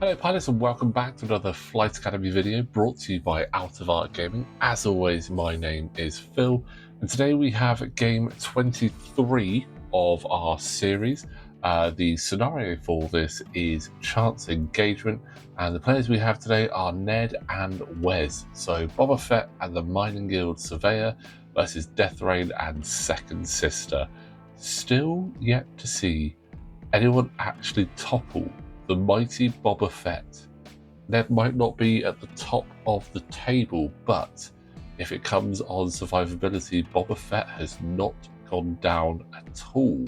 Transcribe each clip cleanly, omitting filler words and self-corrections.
Hello pilots and welcome back to another Flight Academy video brought to you by Out of Art Gaming. As always, my name is Phil and today we have game 23 of our series. The scenario for this is Chance Engagement and the players we have today are Ned and Wes. So Boba Fett and the Mining Guild Surveyor versus Deathrain and Second Sister. Still yet to see anyone actually topple the mighty Boba Fett. Ned might not be at the top of the table, but if it comes on survivability, Boba Fett has not gone down at all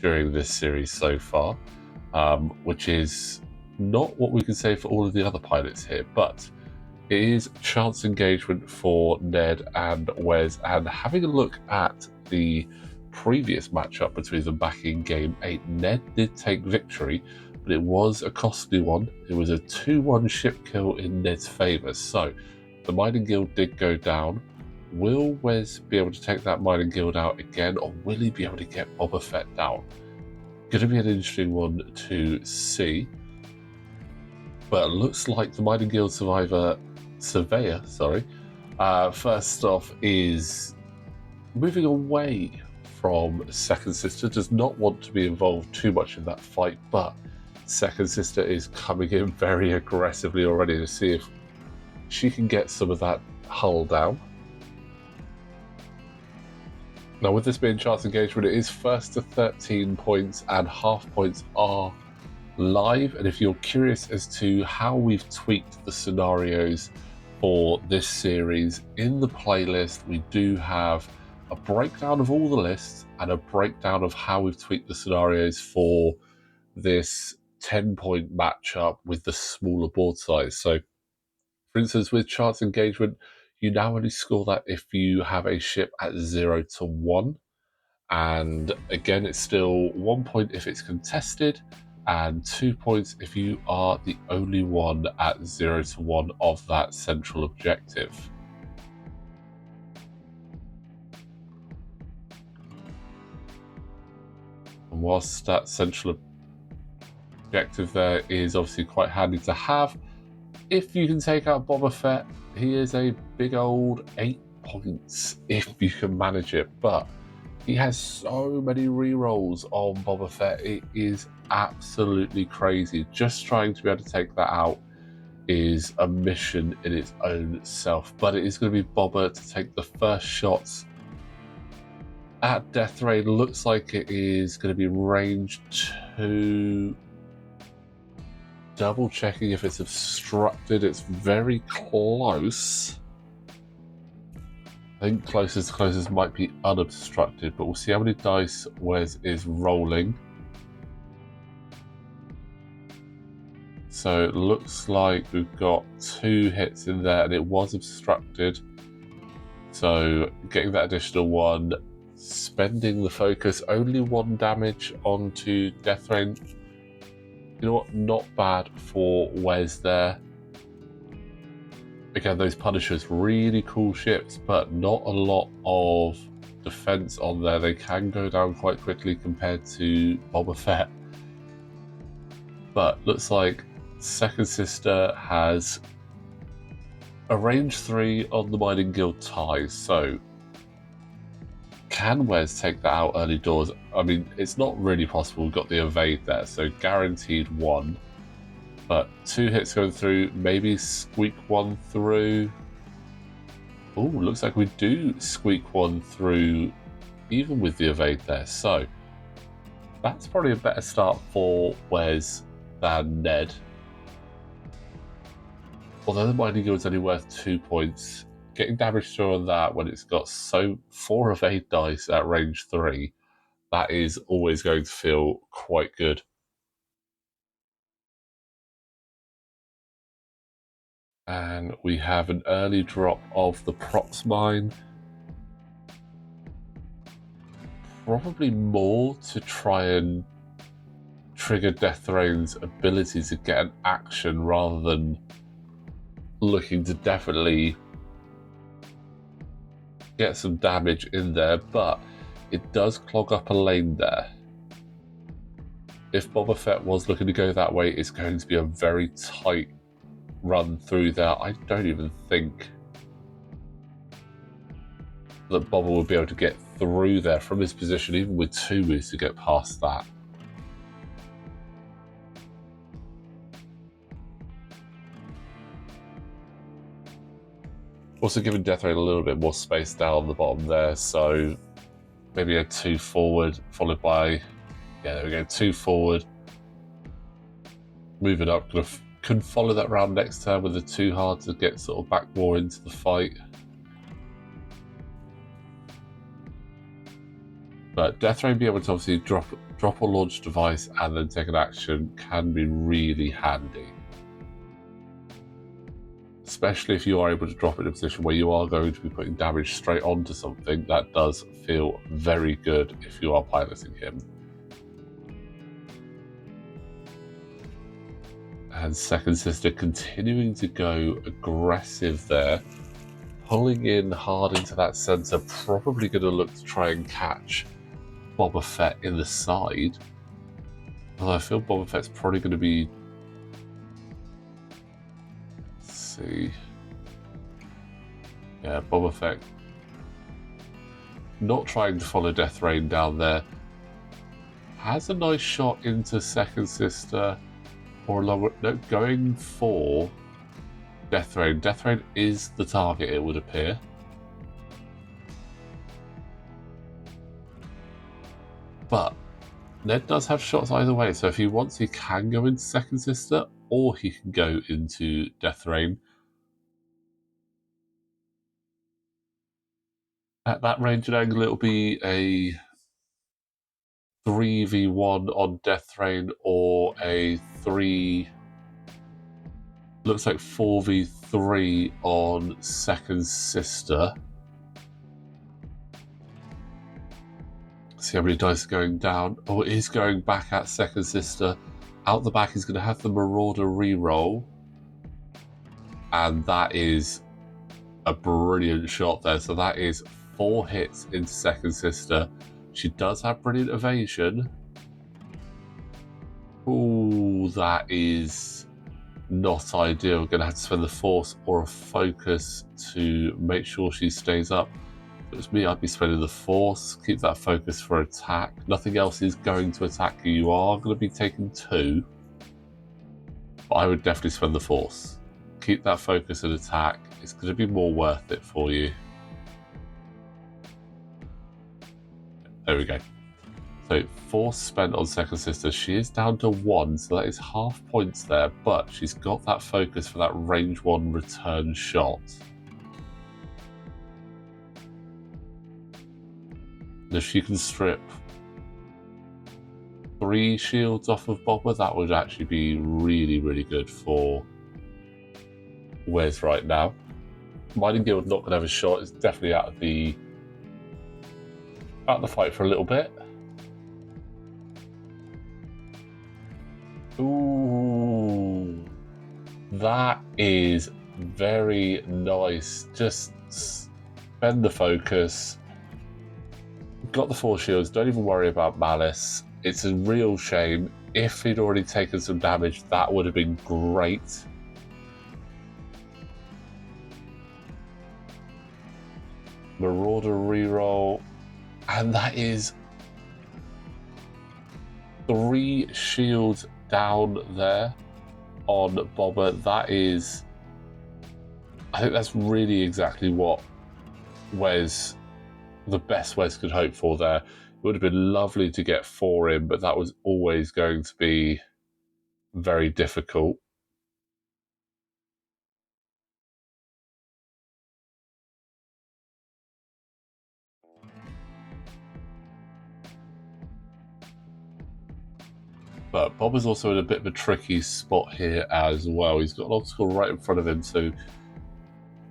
during this series so far, which is not what we can say for all of the other pilots here, but it is chance engagement for Ned and Wes, and having a look at the previous matchup between them back in game 8, Ned did take victory, but it was a costly one. It was a 2-1 ship kill in Ned's favour, so the Mining Guild did go down. Will Wes be able to take that Mining Guild out again, or will he be able to get Boba Fett down? Going to be an interesting one to see, but it looks like the Mining Guild Surveyor, first off is moving away from Second Sister, does not want to be involved too much in that fight, but Second Sister is coming in very aggressively already to see if she can get some of that hull down. Now with this being chance engagement, it is first to 13 points and half points are live, and if you're curious as to how we've tweaked the scenarios for this series, in the playlist we do have a breakdown of all the lists and a breakdown of how we've tweaked the scenarios for this 10-point matchup with the smaller board size. So for instance, with chance engagement, you now only score that if you have a ship at 0 to 1, and again it's still 1 point if it's contested and 2 points if you are the only one at 0 to 1 of that central objective. And whilst that central objective there is obviously quite handy to have, if you can take out Boba Fett, he is a big old 8 points if you can manage it, but he has so many rerolls on Boba Fett, it is absolutely crazy. Just trying to be able to take that out is a mission in its own self, but it is going to be Boba to take the first shots at Deathrain. Looks like it is going to be range 2. Double checking if it's obstructed. It's very close. I think closest might be unobstructed, but we'll see how many dice Wes is rolling. So it looks like we've got 2 hits in there and it was obstructed. So getting that additional 1, spending the focus, only 1 damage onto Deathrain. You know what, not bad for Wes there. Again, those Punishers, really cool ships, but not a lot of defense on there. They can go down quite quickly compared to Boba Fett. But looks like Second Sister has a range 3 on the Mining Guild ties, so can Wes take that out early doors? I mean, it's not really possible. We've got the evade there, so guaranteed 1. But 2 hits going through, maybe squeak 1 through. Oh, looks like we do squeak 1 through, even with the evade there. So that's probably a better start for Wes than Ned. Although the Mining Guild's only worth 2 points, getting damage through on that when it's got 4 evade dice at range 3, that is always going to feel quite good. And we have an early drop of the props mine. Probably more to try and trigger Deathrain's ability to get an action rather than looking to definitely get some damage in there, but it does clog up a lane there. if Boba Fett was looking to go that way, it's going to be a very tight run through there. I don't even think that Boba would be able to get through there from his position, even with 2 moves to get past that. Also giving Death Rain a little bit more space down the bottom there, so maybe a 2 forward, followed by, yeah, there we go, 2 forward. Moving up, couldn't follow that round next turn with the 2 hard to get sort of back more into the fight. But Death Rain being able to obviously drop or launch device and then take an action can be really handy. Especially if you are able to drop it in a position where you are going to be putting damage straight onto something. That does feel very good if you are piloting him. And Second Sister continuing to go aggressive there. Pulling in hard into that centre, probably going to look to try and catch Boba Fett in the side. Although I feel Boba Fett's probably going to be... Let's see... Yeah, Boba Fett not trying to follow Death Rain down there. Has a nice shot into Second Sister, or along, no, going for Death Rain. Death Rain is the target, it would appear. But Ned does have shots either way, so if he wants, he can go into Second Sister, or he can go into Death Rain. At that range and angle, it'll be a 3v1 on Death Rain, or a 3... looks like 4v3 on Second Sister. See how many dice are going down. Oh, it is going back at Second Sister. Out the back, he's going to have the Marauder reroll. And that is a brilliant shot there. So that is 4 hits into Second Sister. She does have brilliant evasion. Ooh, that is not ideal. Going to have to spend the force or a focus to make sure she stays up. If it was me, I'd be spending the force, keep that focus for attack. Nothing else is going to attack you. You are going to be taking 2. But I would definitely spend the force. Keep that focus and attack. It's going to be more worth it for you. There we go. So force spent on Second Sister. She is down to 1, so that is half points there, but she's got that focus for that range 1 return shot. If she can strip 3 shields off of Boba, that would actually be really, really good for Wes right now. Mining Guild not going to have a shot. It's definitely out of the fight for a little bit. Ooh, that is very nice. Just spend the focus. Got the 4 shields, don't even worry about Malice. It's a real shame. If he'd already taken some damage, that would have been great. Marauder reroll, and that is 3 shields down there on Boba. That is, I think that's really exactly what the best Wes could hope for there. It would have been lovely to get 4 in, but that was always going to be very difficult. But Bob is also in a bit of a tricky spot here as well. He's got an obstacle right in front of him, so he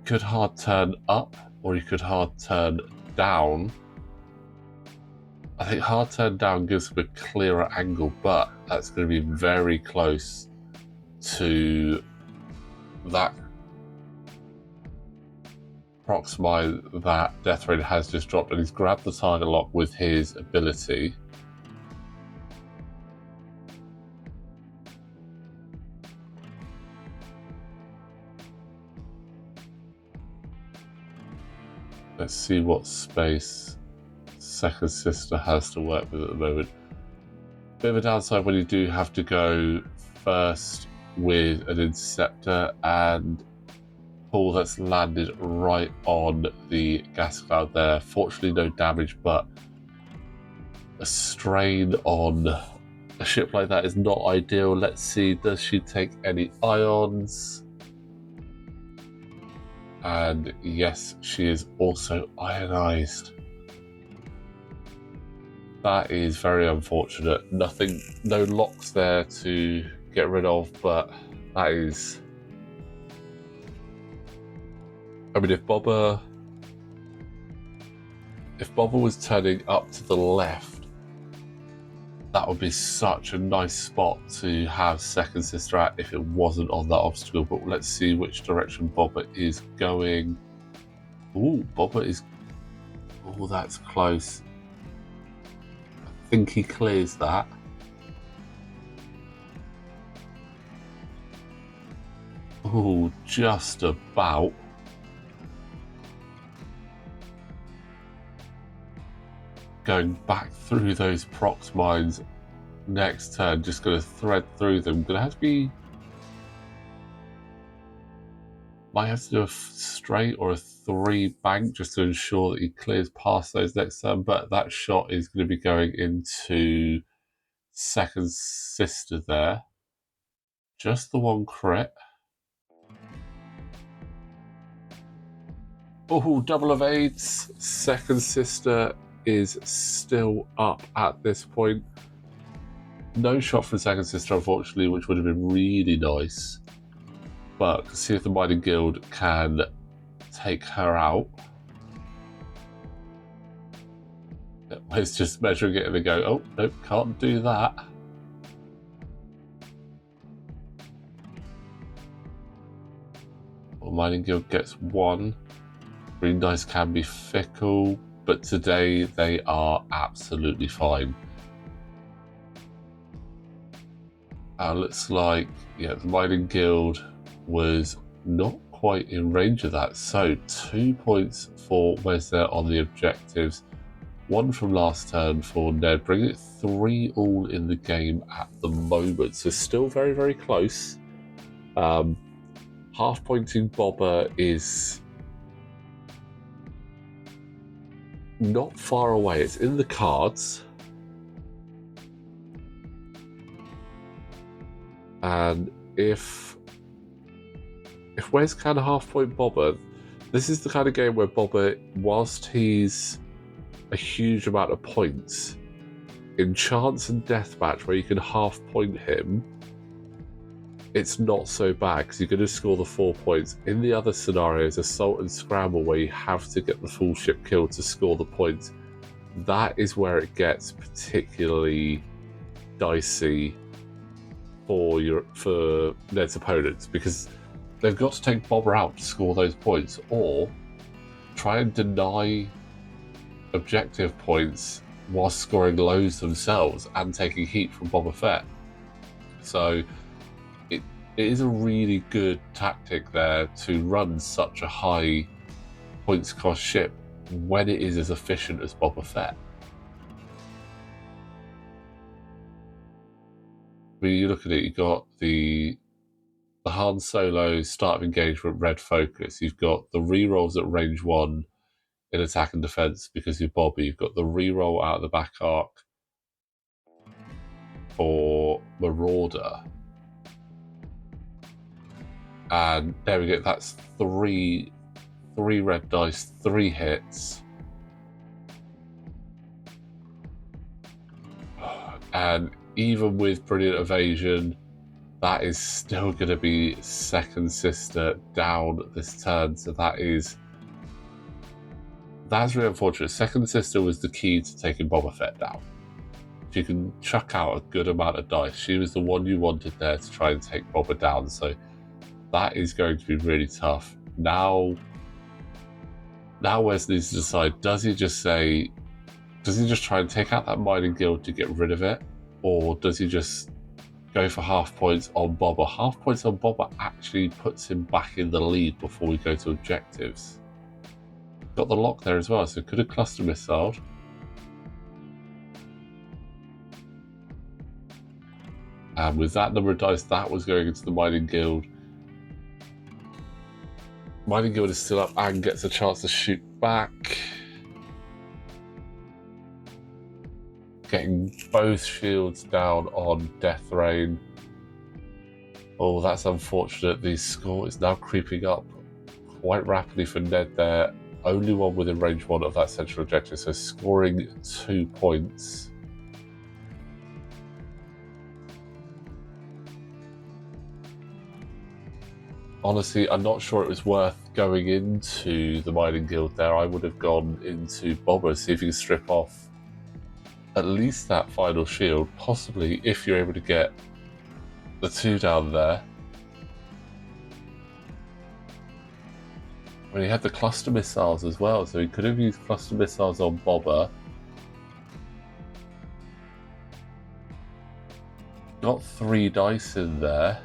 could hard turn up or he could hard turn down. I think hard turn down gives him a clearer angle, but that's going to be very close to that proximine that Death Rain has just dropped, and he's grabbed the target lock with his ability. Let's see what space second sister has to work with at the moment. Bit of a downside when you do have to go first with an Inceptor and Paul that's landed right on the gas cloud there. Fortunately no damage, but a strain on a ship like that is not ideal. Let's see, does she take any ions? And yes, she is also ionized. That is very unfortunate. Nothing, no locks there to get rid of, but that is... I mean, if Boba was turning up to the left, that would be such a nice spot to have second sister at if it wasn't on that obstacle. But let's see which direction Boba is going. Ooh, Boba is... Oh, that's close. I think he clears that. Oh, just about. Going back through those prox mines next turn, just going to thread through them. Going to have to be... Might have to do a straight or a 3 bank just to ensure that he clears past those next turn, but that shot is going to be going into second sister there. Just the one crit. Oh, double evades. Second sister is still up at this point. No shot from second sister, unfortunately, which would have been really nice. But see if the mining guild can take her out. It's just measuring it and they go, oh, nope, can't do that. Well, mining guild gets 1. Green dice can be fickle, but today they are absolutely fine. Looks like, yeah, the mining guild was not quite in range of that. So 2 points for Wesner on the objectives, 1 from last turn for Ned, bringing it 3 all in the game at the moment. So still very, very close. Half pointing Boba is not far away. It's in the cards. And if Wes can half point Boba, this is the kind of game where Boba, whilst he's a huge amount of points, in chance and deathmatch where you can half point him, it's not so bad because you're going to score the 4 points. In the other scenarios, assault and scramble, where you have to get the full ship killed to score the points, that is where it gets particularly dicey for Ned's opponents, because they've got to take Boba out to score those points, or try and deny objective points while scoring loads themselves and taking heat from Boba Fett. So it is a really good tactic there to run such a high points cost ship when it is as efficient as Boba Fett. When you look at it, you've got the Han Solo start of engagement red focus. You've got the rerolls at range 1 in attack and defense because you're Boba. You've got the reroll out of the back arc for Marauder. And there we go. That's 3 red dice, 3 hits. And even with brilliant evasion, that is still going to be second sister down this turn. So that's really unfortunate. Second sister was the key to taking Boba Fett down. If you can chuck out a good amount of dice, she was the one you wanted there to try and take Boba down. So that is going to be really tough. Now Wes needs to decide, does he just try and take out that mining guild to get rid of it? Or does he just go for half points on Boba? Half points on Boba actually puts him back in the lead before we go to objectives. Got the lock there as well, so could have cluster missiled. And with that number of dice, that was going into the Mining Guild. Mining Guild is still up and gets a chance to shoot back. Getting both shields down on Death Rain. Oh, that's unfortunate. The score is now creeping up quite rapidly for Ned there. Only one within range 1 of that central objective, so scoring 2 points. Honestly, I'm not sure it was worth going into the Mining Guild there. I would have gone into Boba, see if you can strip off at least that final shield, possibly if you're able to get the 2 down there. I mean, he had the cluster missiles as well, so he could have used cluster missiles on Boba. Got 3 dice in there.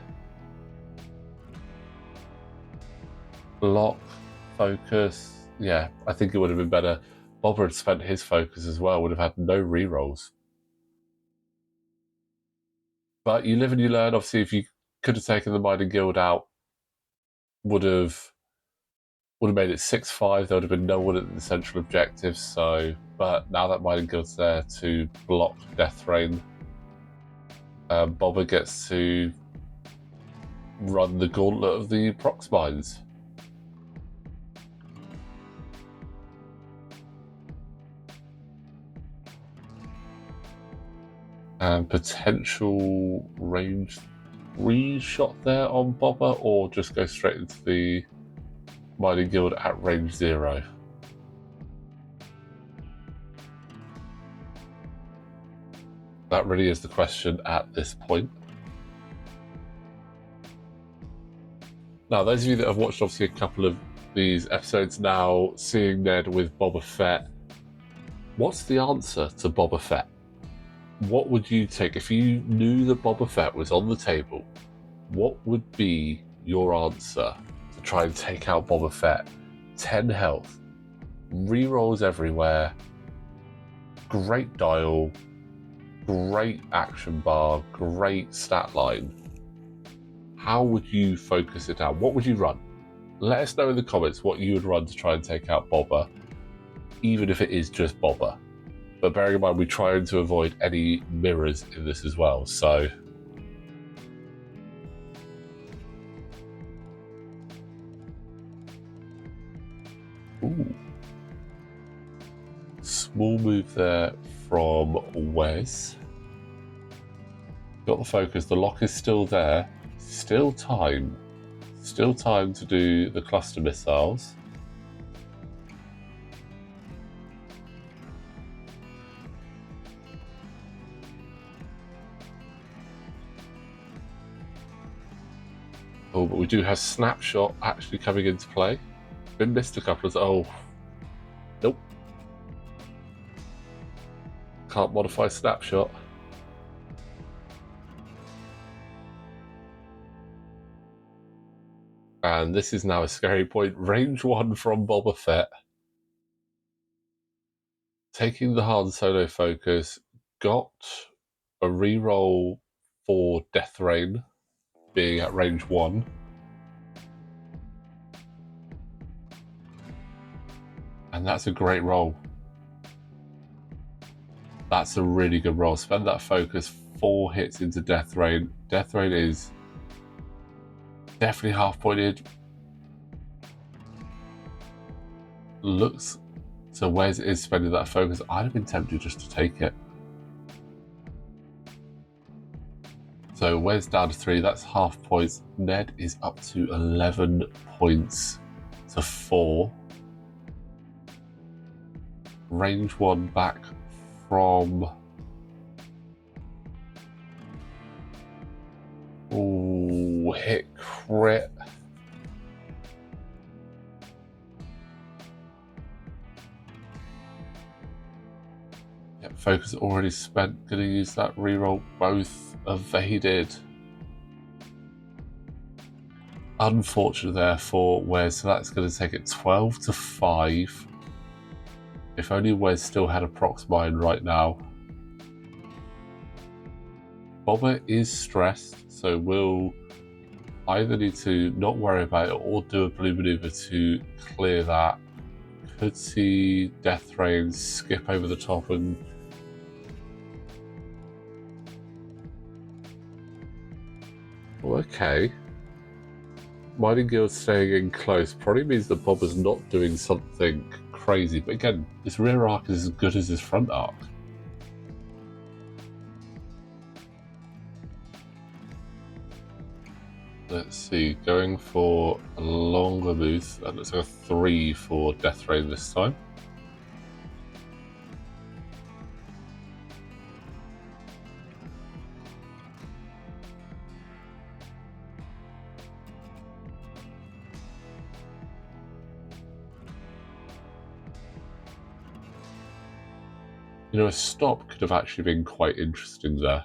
Lock, focus. Yeah, I think it would have been better. Boba had spent his focus as well, would have had no rerolls. But you live and you learn. Obviously, if you could have taken the Mining Guild out, would have made it 6-5. There would have been no one at the central objective. So, but now that Mining Guild's there to block Death Rain, Boba gets to run the gauntlet of the prox mines. And potential range 3 shot there on Boba, or just go straight into the Mining Guild at range 0. That really is the question at this point. Now, those of you that have watched obviously a couple of these episodes now, seeing Ned with Boba Fett, what's the answer to Boba Fett? What would you take if you knew that Boba Fett was on the table? What would be your answer to try and take out Boba Fett? 10 health, rerolls everywhere, great dial, great action bar, great stat line. How would you focus it out? What would you run? Let us know in the comments what you would run to try and take out Boba, even if it is just Boba. But bearing in mind, we're trying to avoid any mirrors in this as well, so... Ooh. Small move there from Wes. Got the focus, the lock is still there. Still time. Still time to do the cluster missiles. Oh, but we do have Snapshot actually coming into play. Been missed a couple of... Oh. Nope. Can't modify Snapshot. And this is now a scary point. Range 1 from Boba Fett. Taking the Han Solo focus. Got a reroll for Death Rain, being at range 1. And that's a great roll. That's a really good roll. Spend that focus, 4 hits into Death Rain. Death Rain is definitely half pointed. Looks so Wes is spending that focus. I'd have been tempted just to take it. So Wes down to 3, that's half points. Ned is up to 11 points to 4. Range 1 back from... Ooh, hit crit. Yep, focus already spent. Gonna use that reroll. Both evaded. Unfortunate there for Wes, so that's going to take it 12 to 5. If only Wes still had a prox mine right now. Boba is stressed, so we'll either need to not worry about it or do a blue maneuver to clear that. Could see Death Rain skip over the top and... Oh, okay. Mining Guild staying in close probably means that Boba's not doing something crazy, but again, his rear arc is as good as his front arc. Let's see, going for a longer boost, and let's go 3 for Death Rain this time. You know, a stop could have actually been quite interesting there.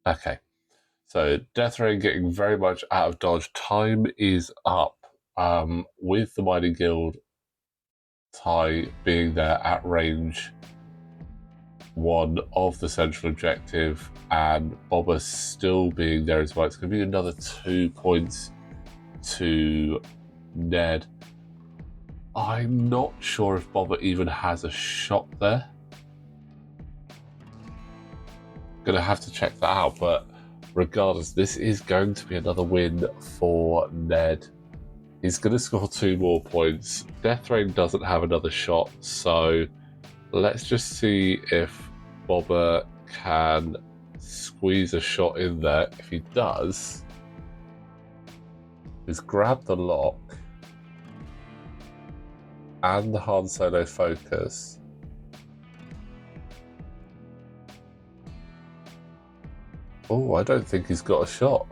Okay, so Death Rain getting very much out of dodge. Time is up. With the Mining Guild tie being there at range 1 of the central objective, and Boba still being there as well. It's going to be another 2 points to Ned. I'm not sure if Boba even has a shot there. Gonna have to check that out, but regardless, this is going to be another win for Ned. He's going to score 2 more points. Death Rain doesn't have another shot, so let's just see if Boba can squeeze a shot in there. If he does, he's grabbed the lock and the Han Solo focus. Oh, I don't think he's got a shot.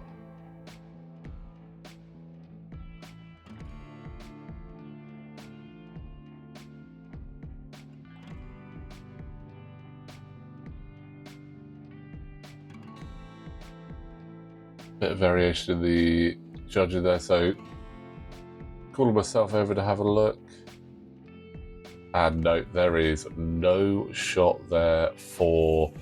Bit of variation in the judging there, so calling myself over to have a look. And no, there is no shot there for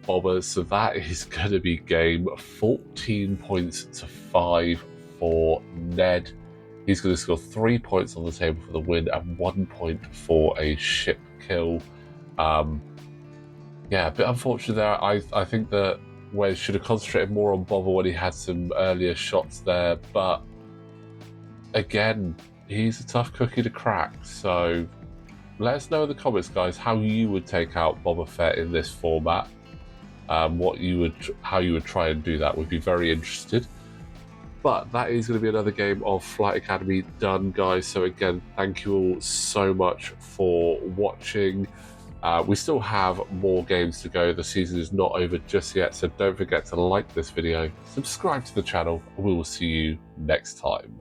Boba, so that is going to be game 14 points to 5 for Ned. He's going to score 3 points on the table for the win and 1 point for a ship kill. Yeah, a bit unfortunate there. I think that Wes should have concentrated more on Boba when he had some earlier shots there, but again, he's a tough cookie to crack, so let us know in the comments, guys, how you would take out Boba Fett in this format. How you would try and do that. Would be very interested. But that is going to be another game of Flight Academy done, guys. So again, thank you all so much for watching. We still have more games to go. The season is not over just yet, so don't forget to like this video, subscribe to the channel, and we will see you next time.